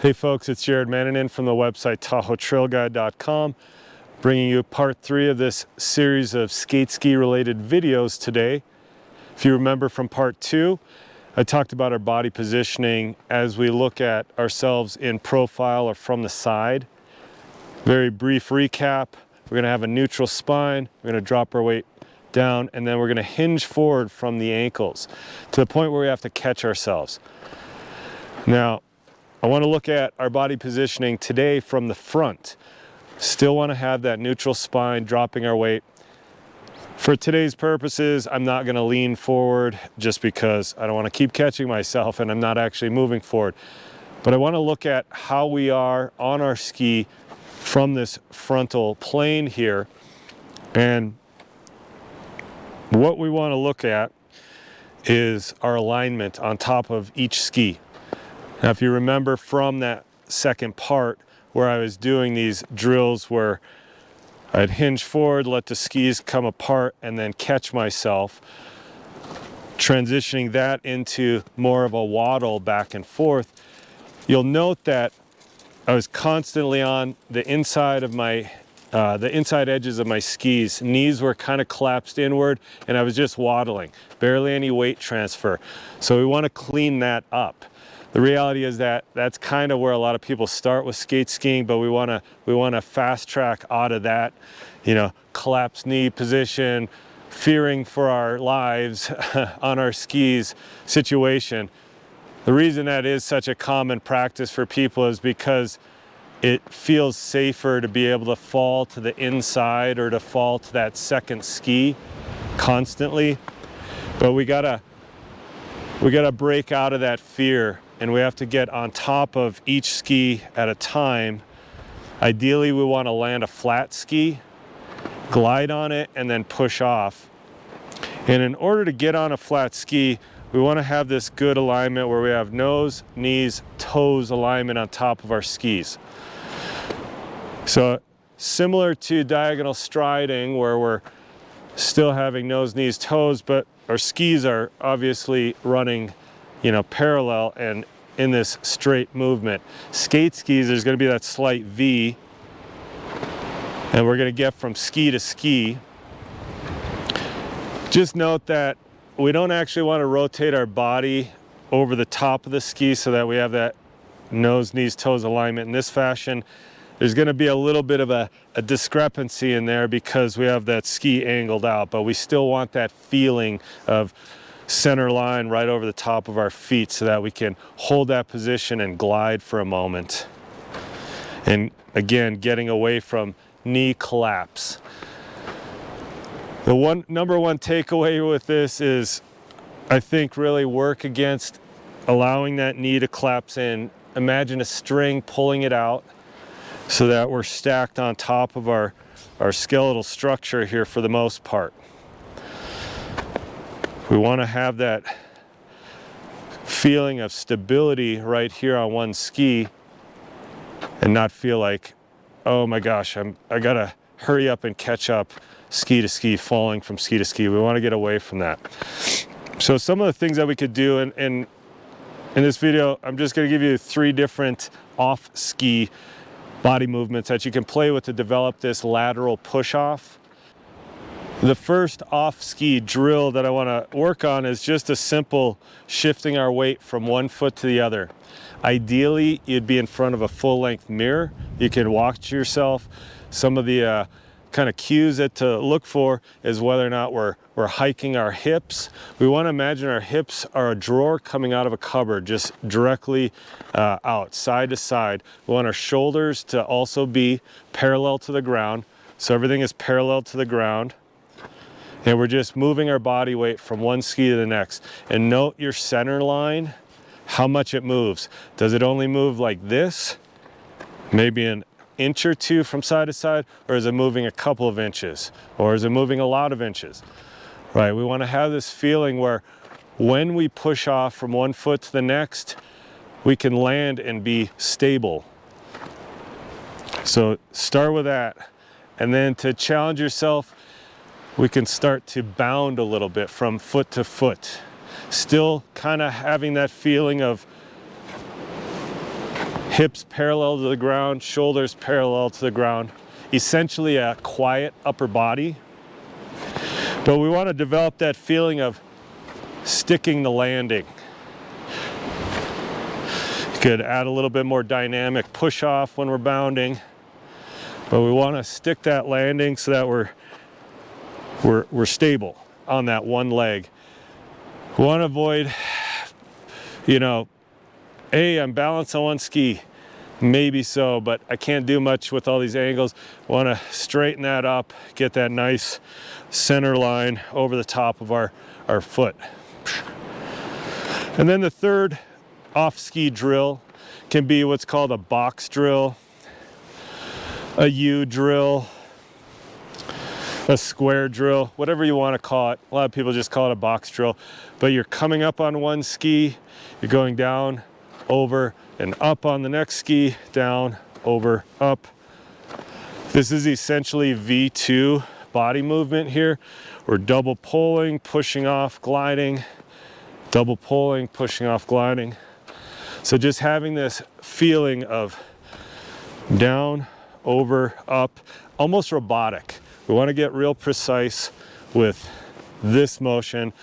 Hey folks, it's Manninen from the website TahoeTrailGuide.com, bringing you part 3 of this series of skate ski related videos today. If you remember from part 2, I talked about our body positioning as we look at ourselves in profile or from the side. Very brief recap. We're going to have a neutral spine, we're going to drop our weight down, and then we're going to hinge forward from the ankles to the point where we have to catch ourselves. Now, I want to look at our body positioning today from the front. Still want to have that neutral spine, dropping our weight. For today's purposes, I'm not going to lean forward just because I don't want to keep catching myself and I'm not actually moving forward. But I want to look at how we are on our ski from this frontal plane here. And what we want to look at is our alignment on top of each ski. Now, if you remember from that second part where I was doing these drills where I'd hinge forward, let the skis come apart, and then catch myself, transitioning that into more of a waddle back and forth, you'll note that I was constantly on the inside of my, the inside edges of my skis. Knees were kind of collapsed inward, and I was just waddling, barely any weight transfer. So we want to clean that up. The reality is that that's kind of where a lot of people start with skate skiing, but we want to fast track out of that, collapsed knee position, fearing for our lives on our skis situation. The reason that is such a common practice for people is because it feels safer to be able to fall to the inside or to fall to that second ski constantly. But we gotta break out of that fear. And we have to get on top of each ski at a time. Ideally, we want to land a flat ski, glide on it, and then push off. And in order to get on a flat ski, we want to have this good alignment where we have nose, knees, toes alignment on top of our skis. So similar to diagonal striding, where we're still having nose, knees, toes, but our skis are obviously running parallel and in this straight movement. Skate skis, there's going to be that slight V, and we're going to get from ski to ski. Just note that we don't actually want to rotate our body over the top of the ski so that we have that nose, knees, toes alignment in this fashion. There's going to be a little bit of a discrepancy in there because we have that ski angled out, but we still want that feeling of center line right over the top of our feet so that we can hold that position and glide for a moment. And again, getting away from knee collapse. The number one takeaway with this is, I think, really work against allowing that knee to collapse in. Imagine a string pulling it out so that we're stacked on top of our skeletal structure here for the most part. We want to have that feeling of stability right here on one ski and not feel like, oh my gosh, I gotta hurry up and catch up ski to ski, falling from ski to ski. We want to get away from that. So some of the things that we could do in this video, I'm just going to give you 3 different off ski body movements that you can play with to develop this lateral push off. The first off-ski drill that I want to work on is just a simple shifting our weight from one foot to the other. Ideally, you'd be in front of a full-length mirror. You can watch yourself. Some of the kind of cues that to look for is whether or not we're hiking our hips. We want to imagine our hips are a drawer coming out of a cupboard, just directly out, side to side. We want our shoulders to also be parallel to the ground, so everything is parallel to the ground. And we're just moving our body weight from one ski to the next. And note your center line, how much it moves. Does it only move like this? Maybe an inch or two from side to side? Or is it moving a couple of inches? Or is it moving a lot of inches? Right, we want to have this feeling where when we push off from one foot to the next, we can land and be stable. So start with that. And then to challenge yourself, we can start to bound a little bit from foot to foot. Still kind of having that feeling of hips parallel to the ground, shoulders parallel to the ground. Essentially a quiet upper body. But we want to develop that feeling of sticking the landing. You could add a little bit more dynamic push off when we're bounding. But we want to stick that landing so that we're stable on that one leg. We want to avoid, you know, hey, I'm balanced on one ski. Maybe so, but I can't do much with all these angles. Want to straighten that up, get that nice center line over the top of our foot. And then the third off-ski drill can be what's called a box drill, a U drill, a square drill, whatever you want to call it. A lot of people just call it a box drill, but you're coming up on one ski, you're going down, over, and up on the next ski, down, over, up. This is essentially V2 body movement here. We're double pulling, pushing off, gliding, double pulling, pushing off, gliding. So just having this feeling of down, over, up, almost robotic. We want to get real precise with this motion.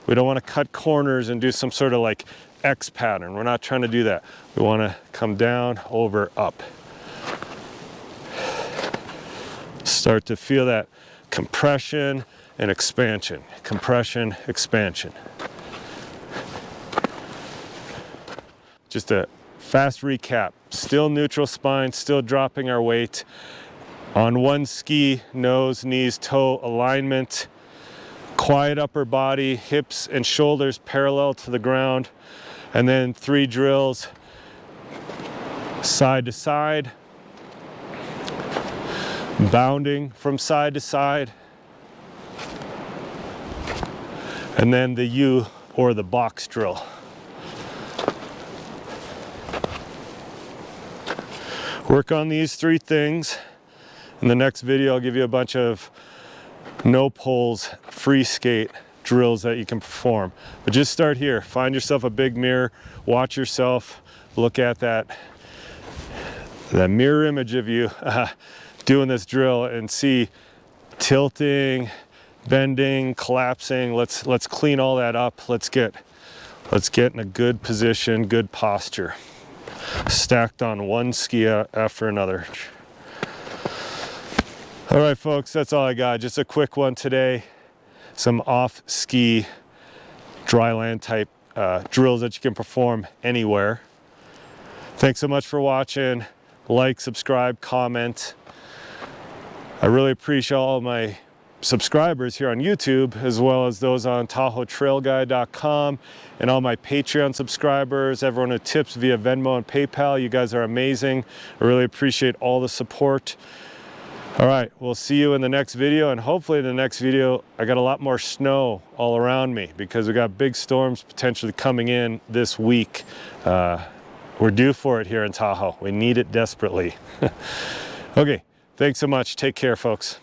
We don't want to cut corners and do some sort of like X pattern. We're not trying to do that. We want to come down, over, up. Start to feel that compression and expansion. Compression, expansion. Just a fast recap. Still neutral spine, still dropping our weight. On one ski, nose, knees, toe alignment. Quiet upper body, hips and shoulders parallel to the ground. And then 3 drills, side to side, bounding from side to side, and then the U or the box drill. Work on these 3 things. In the next video, I'll give you a bunch of no pulls, free skate drills that you can perform. But just start here. Find yourself a big mirror, watch yourself, look at that mirror image of you doing this drill and see tilting, bending, collapsing. Let's clean all that up. Let's get in a good position, good posture. Stacked on one ski after another. All right, folks, that's all I got. Just a quick one today. Some off-ski dry land type drills that you can perform anywhere. Thanks so much for watching. Like, subscribe, comment. I really appreciate all my subscribers here on YouTube, as well as those on TahoeTrailGuide.com, and all my Patreon subscribers, everyone who tips via Venmo and PayPal. You guys are amazing. I really appreciate all the support. All right, we'll see you in the next video, and hopefully in the next video, I got a lot more snow all around me because we got big storms potentially coming in this week. We're due for it here in Tahoe. We need it desperately. Okay, thanks so much. Take care, folks.